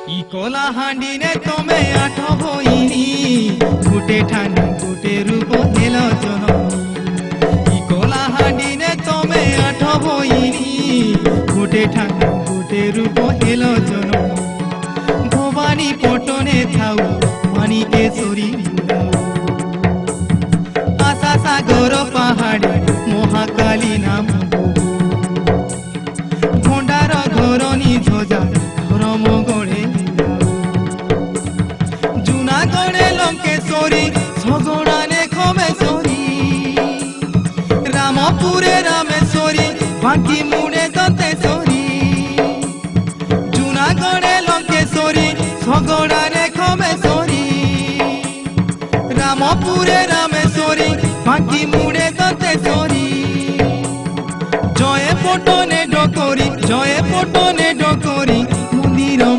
ই কলা হাঁডিনে তমে আঠ ভইনি গোটে ঠান গোটে রূপ হেল জননী ই কলা হাঁডিনে তমে আঠ ভইনি গোটে ঠান গোটে রূপ হেল জননী ভবানী পটনে থাউ মানিকেশ্বরী আশা সাগর পাহাড়ে মহাকালী নাম ভণ্ডার ঘরণী ধ্বজা ধর্ম গড়ে জুনাগড়ে লঙ্কেশ্বরী সগড়ানে খমেশ্বরী রামপুরে রামেশ্বরী বাঁকি মুড়ে দন্তেশ্বরী জুনাগড়ে লঙ্কেশ্বরী সগড়ানে খমেশ্বরী রামপুরে রামেশ্বরী বাঁকি মুড়ে দন্তেশ্বরী জয়ে পটনে ডকরি জয়ে পটনে